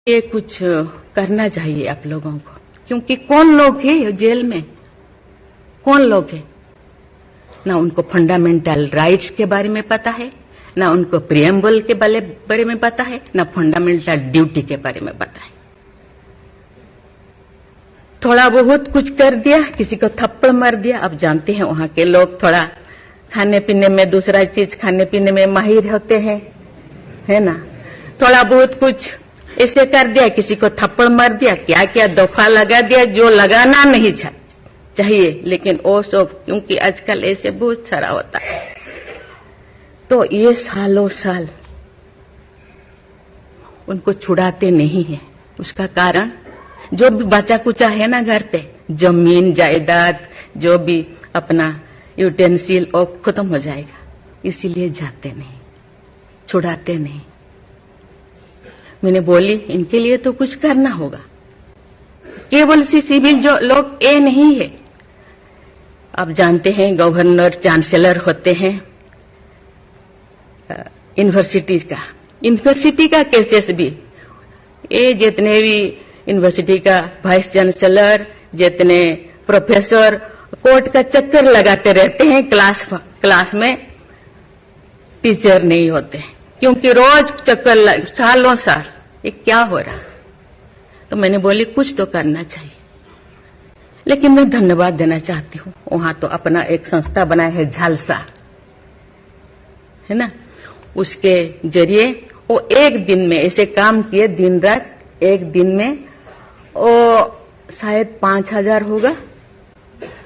ये कुछ करना चाहिए आप लोगों को, क्योंकि कौन लोग हैं जेल में, कौन लोग हैं? ना उनको फंडामेंटल राइट्स के बारे में पता है, ना उनको प्रियम्बल के बारे में पता है, ना फंडामेंटल ड्यूटी के बारे में पता है। थोड़ा बहुत कुछ कर दिया, किसी को थप्पड़ मार दिया। अब जानते हैं वहां के लोग थोड़ा खाने पीने में, दूसरा चीज खाने पीने में माहिर होते हैं, है ना। थोड़ा बहुत कुछ ऐसे कर दिया, किसी को थप्पड़ मार दिया, क्या क्या दफा लगा दिया जो लगाना नहीं चाहिए, लेकिन वो सब क्योंकि आजकल ऐसे बहुत सारा होता है, तो ये सालों साल उनको छुड़ाते नहीं है। उसका कारण जो भी बचा कुचा है ना घर पे, जमीन जायदाद जो भी अपना यूटेंसिल वो खत्म हो जाएगा, इसीलिए जाते नहीं, छुड़ाते नहीं। मैंने बोली इनके लिए तो कुछ करना होगा। केवल सिविल जो लोग ये नहीं है, आप जानते हैं गवर्नर चांसलर होते हैं यूनिवर्सिटी का केसेस भी, ये जितने भी यूनिवर्सिटी का वाइस चांसलर, जितने प्रोफेसर कोर्ट का चक्कर लगाते रहते हैं, क्लास में टीचर नहीं होते, क्योंकि रोज चक्कर सालों साल, ये क्या हो रहा। तो मैंने बोली कुछ तो करना चाहिए। लेकिन मैं धन्यवाद देना चाहती हूँ, वहां तो अपना एक संस्था बनाया है झालसा, है ना, उसके जरिए वो एक दिन में ऐसे काम किए, दिन रात, एक दिन में वो शायद 5,000 होगा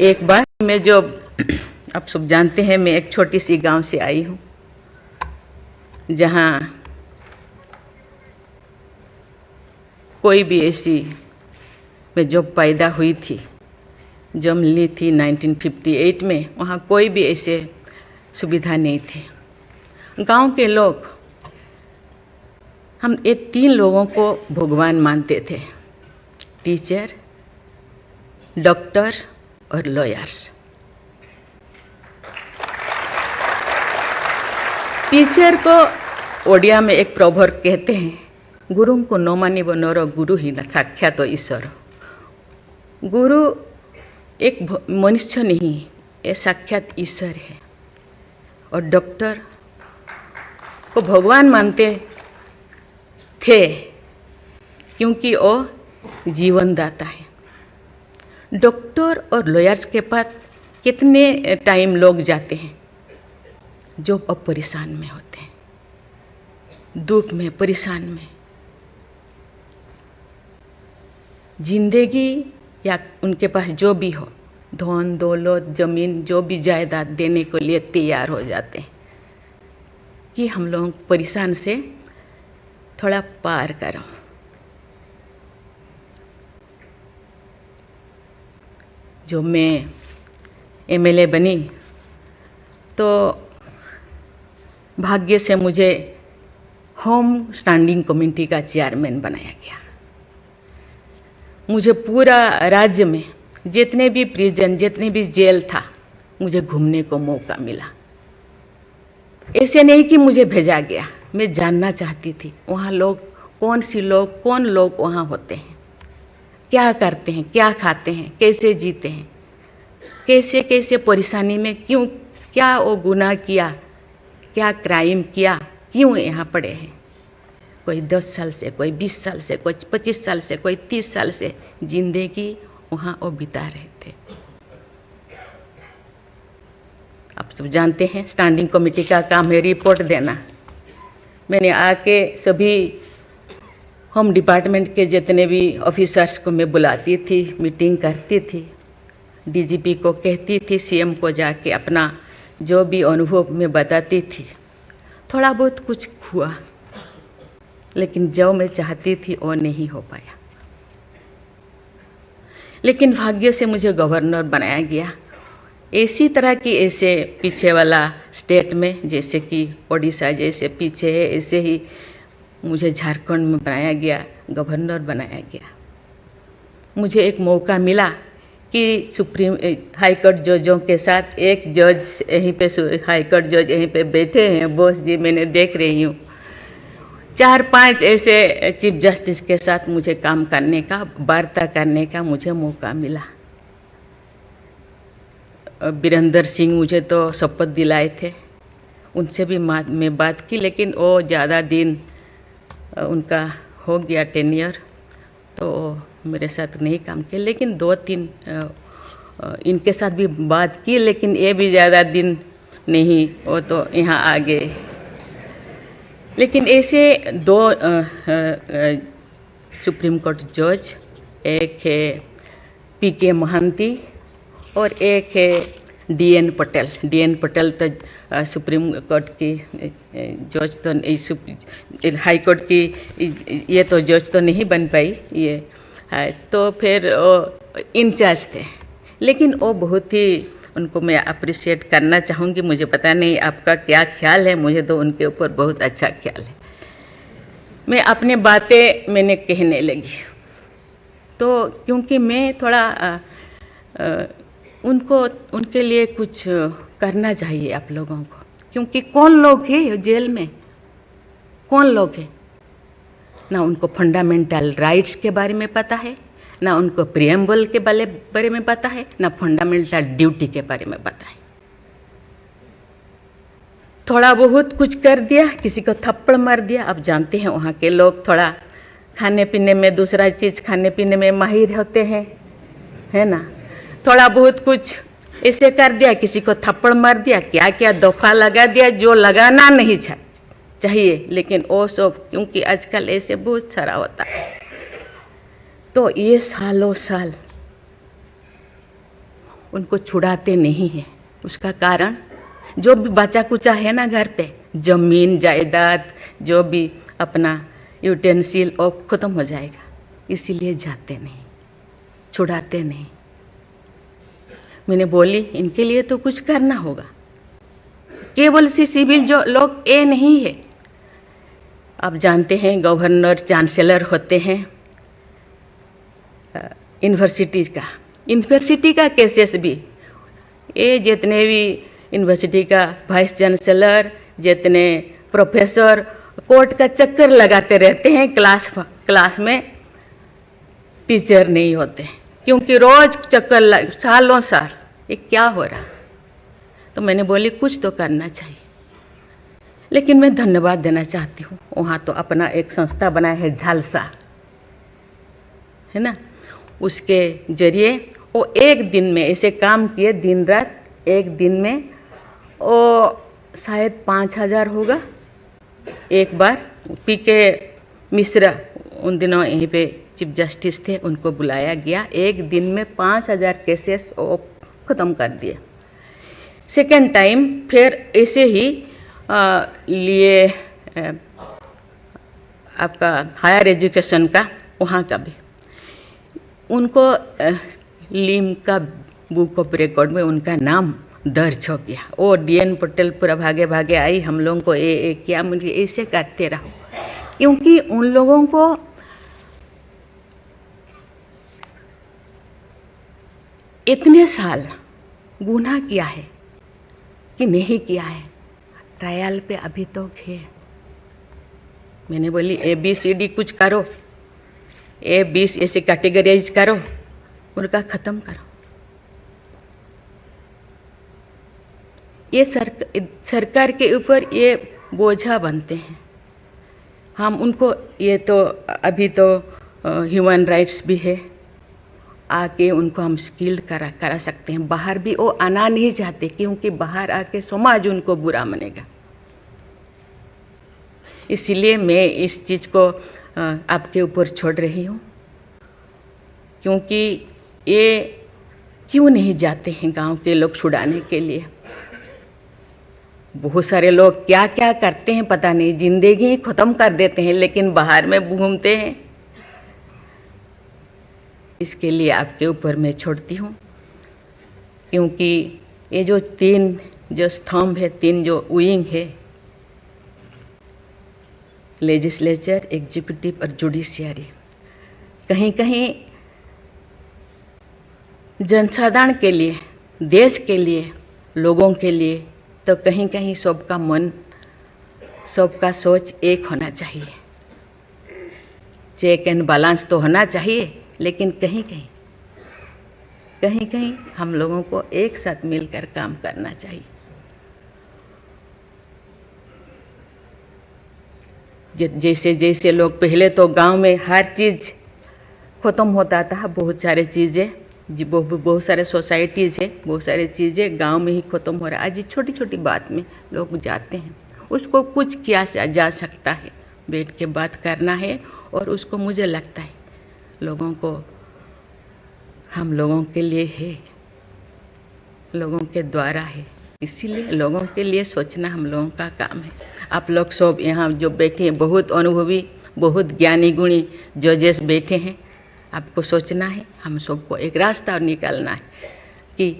एक बार में। जो आप सब जानते हैं, मैं एक छोटी सी गांव से आई हूँ, जहां कोई भी ऐसी, मैं जब पैदा हुई थी, जब ली थी 1958 में, वहाँ कोई भी ऐसे सुविधा नहीं थी। गांव के लोग, हम ये 3 लोगों को भगवान मानते थे, टीचर, डॉक्टर और लॉयर्स। टीचर को ओडिया में एक प्रोवर्ब कहते हैं, गुरु को न मानिब नर, गुरु ही न साक्षात ईश्वर। गुरु एक मनुष्य नहीं, ये साक्षात ईश्वर है। और डॉक्टर को भगवान मानते थे, क्योंकि वो जीवन दाता है। डॉक्टर और लॉयर्स के पास कितने टाइम लोग जाते हैं जो अब परेशान में होते हैं, दुख में, परेशान में। जिंदगी या उनके पास जो भी हो, धन दौलत जमीन जो भी जायदाद देने के लिए तैयार हो जाते हैं कि हम लोग परेशान से थोड़ा पार करो। जो मैं एमएलए बनी तो भाग्य से मुझे होम स्टैंडिंग कमेटी का चेयरमैन बनाया गया। मुझे पूरा राज्य में जितने भी प्रिजन, जितने भी जेल था, मुझे घूमने को मौका मिला। ऐसे नहीं कि मुझे भेजा गया, मैं जानना चाहती थी वहाँ लोग कौन लोग वहाँ होते हैं, क्या करते हैं, क्या खाते हैं, कैसे जीते हैं, कैसे कैसे परेशानी में, क्यों, क्या वो गुनाह किया, क्या क्राइम किया, क्यों यहाँ पड़े हैं। कोई 10 साल से, कोई 20 साल से, कोई 25 साल से, कोई 30 साल से जिंदगी वहाँ वो बिता रहे थे। आप सब जानते हैं स्टैंडिंग कमेटी का काम है रिपोर्ट देना। मैंने आके सभी होम डिपार्टमेंट के जितने भी ऑफिसर्स को मैं बुलाती थी, मीटिंग करती थी, डीजीपी को कहती थी, सीएम को जाके अपना जो भी अनुभव मैं बताती थी। थोड़ा बहुत कुछ हुआ, लेकिन जो मैं चाहती थी वो नहीं हो पाया। लेकिन भाग्य से मुझे गवर्नर बनाया गया। इसी तरह की ऐसे पीछे वाला स्टेट में, जैसे कि ओडिशा जैसे पीछे है, ऐसे ही मुझे झारखंड में बनाया गया, गवर्नर बनाया गया। मुझे एक मौका मिला कि सुप्रीम हाईकोर्ट जजों के साथ एक जज यहीं पे, हाईकोर्ट जज यहीं पे बैठे हैं, बोस जी, मैंने देख रही हूँ, 4-5 ऐसे चीफ जस्टिस के साथ मुझे काम करने का, वार्ता करने का मुझे मौका मिला। वीरेंद्र सिंह मुझे तो शपथ दिलाए थे, उनसे भी मैं बात की, लेकिन वो ज़्यादा दिन उनका हो गया टेन्योर, तो मेरे साथ नहीं काम किया। लेकिन 2-3 इनके साथ भी बात की, लेकिन ये भी ज़्यादा दिन नहीं, वो तो यहाँ आ गए। लेकिन ऐसे 2 सुप्रीम कोर्ट जज, एक है पीके महांती और एक है डीएन पटेल। डीएन पटेल तो सुप्रीम कोर्ट की जज तो, हाई कोर्ट की ये तो जज तो नहीं बन पाई ये है, तो फिर इंचार्ज थे। लेकिन वो बहुत ही, उनको मैं अप्रिशिएट करना चाहूँगी। मुझे पता नहीं आपका क्या ख्याल है, मुझे तो उनके ऊपर बहुत अच्छा ख्याल है। मैं अपनी बातें मैंने कहने लगी, तो क्योंकि मैं थोड़ा उनके लिए कुछ करना चाहिए आप लोगों को, क्योंकि कौन लोग हैं जेल में, कौन लोग हैं, ना उनको फंडामेंटल राइट्स के बारे में पता है, ना उनको प्रिएम्बल के बारे में पता है, ना फंडामेंटल ड्यूटी के बारे में पता है। थोड़ा बहुत कुछ कर दिया, किसी को थप्पड़ मार दिया। आप जानते हैं वहाँ के लोग थोड़ा खाने पीने में, दूसरा चीज़ खाने पीने में माहिर होते हैं, है ना। थोड़ा बहुत कुछ ऐसे कर दिया, किसी को थप्पड़ मार दिया, क्या क्या दफा लगा दिया जो लगाना नहीं चाहिए। लेकिन वो सब, क्योंकि आजकल ऐसे बहुत सारा होता है, तो ये सालों साल उनको छुड़ाते नहीं हैं। उसका कारण जो भी बचा कुचा है ना घर पे, जमीन जायदाद, जो भी अपना यूटेंसिल, वो खत्म हो जाएगा, इसीलिए जाते नहीं, छुड़ाते नहीं। मैंने बोली इनके लिए तो कुछ करना होगा। केवल सिविल जो लोग ये नहीं है, आप जानते हैं गवर्नर चांसलर होते हैं यूनिवर्सिटी का केसेस भी, ये जितने भी यूनिवर्सिटी का वाइस चांसलर, जितने प्रोफेसर कोर्ट का चक्कर लगाते रहते हैं, क्लास में टीचर नहीं होते, क्योंकि रोज चक्कर सालों साल, ये क्या हो रहा। तो मैंने बोली कुछ तो करना चाहिए। लेकिन मैं धन्यवाद देना चाहती हूँ, वहाँ तो अपना एक संस्था बनाया है झालसा, है ना, उसके जरिए वो एक दिन में ऐसे काम किए, दिन रात, एक दिन में वो शायद 5,000 होगा। एक बार पीके मिश्रा उन दिनों यहीं पे चीफ जस्टिस थे, उनको बुलाया गया, एक दिन में 5,000 केसेस वो ख़त्म कर दिए। सेकेंड टाइम फिर ऐसे ही लिए आपका हायर एजुकेशन का, वहाँ का भी उनको लिम का बुक ऑफ रिकॉर्ड में उनका नाम दर्ज हो गया। वो डीएन पटेल पूरा भागे भागे आई, हम लोगों को ये किया, मुझे ऐसे करते रहो, क्योंकि उन लोगों को इतने साल गुनाह किया है कि नहीं किया है, ट्रायल पे अभी तो है। मैंने बोली ABCD कुछ करो, A20 ऐसे कैटेगराइज करो, उनका ख़त्म करो। ये सरकार के ऊपर ये बोझा बनते हैं। हम उनको, ये तो अभी तो ह्यूमन राइट्स भी है, आके उनको हम स्किल्ड करा सकते हैं। बाहर भी वो आना नहीं चाहते, क्योंकि बाहर आके समाज उनको बुरा मानेगा। इसीलिए मैं इस चीज़ को आपके ऊपर छोड़ रही हूँ, क्योंकि ये क्यों नहीं जाते हैं गांव के लोग छुड़ाने के लिए। बहुत सारे लोग क्या क्या करते हैं पता नहीं, जिंदगी ख़त्म कर देते हैं, लेकिन बाहर में घूमते हैं। इसके लिए आपके ऊपर मैं छोड़ती हूँ, क्योंकि ये जो 3 जो स्तंभ है, 3 जो विंग है, लेजिस्लेचर, एग्जीक्यूटिव और जुडिशियरी, कहीं कहीं जनसाधारण के लिए, देश के लिए, लोगों के लिए, तो कहीं कहीं सबका मन, सबका सोच एक होना चाहिए। चेक एंड बैलेंस तो होना चाहिए, लेकिन कहीं कहीं हम लोगों को एक साथ मिलकर काम करना चाहिए। जैसे जैसे लोग पहले तो गांव में हर चीज़ ख़त्म होता था, बहुत सारे चीज़ें बहुत सारे सोसाइटीज़ है, बहुत सारी चीज़ें गांव में ही ख़त्म हो रहा है। आज छोटी छोटी बात में लोग जाते हैं, उसको कुछ किया जा सकता है, बैठ के बात करना है। और उसको मुझे लगता है लोगों को, हम लोगों के लिए है, लोगों के द्वारा है, इसीलिए लोगों के लिए सोचना हम लोगों का काम है। आप लोग सब यहाँ जो बैठे हैं, बहुत अनुभवी, बहुत ज्ञानी गुणी जजेस बैठे हैं, आपको सोचना है, हम सबको एक रास्ता निकालना है। कि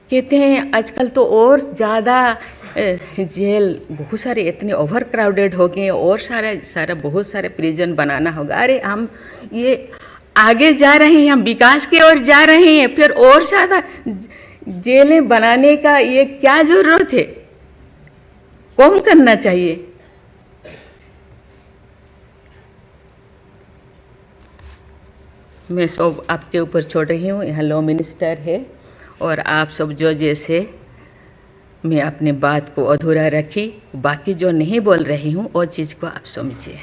कहते हैं आजकल तो और ज़्यादा जेल बहुत सारे इतने ओवर क्राउडेड हो गए, और सारा बहुत सारे प्रिजन बनाना होगा। अरे हम ये आगे जा रहे हैं, हम विकास की ओर जा रहे हैं, फिर और ज़्यादा जेलें बनाने का ये क्या ज़रूरत है? कम करना चाहिए। मैं सब आपके ऊपर छोड़ रही हूँ, यहाँ लॉ मिनिस्टर है, और आप सब जो जैसे मैं अपने बात को अधूरा रखी, बाकी जो नहीं बोल रही हूँ वो चीज़ को आप समझिए।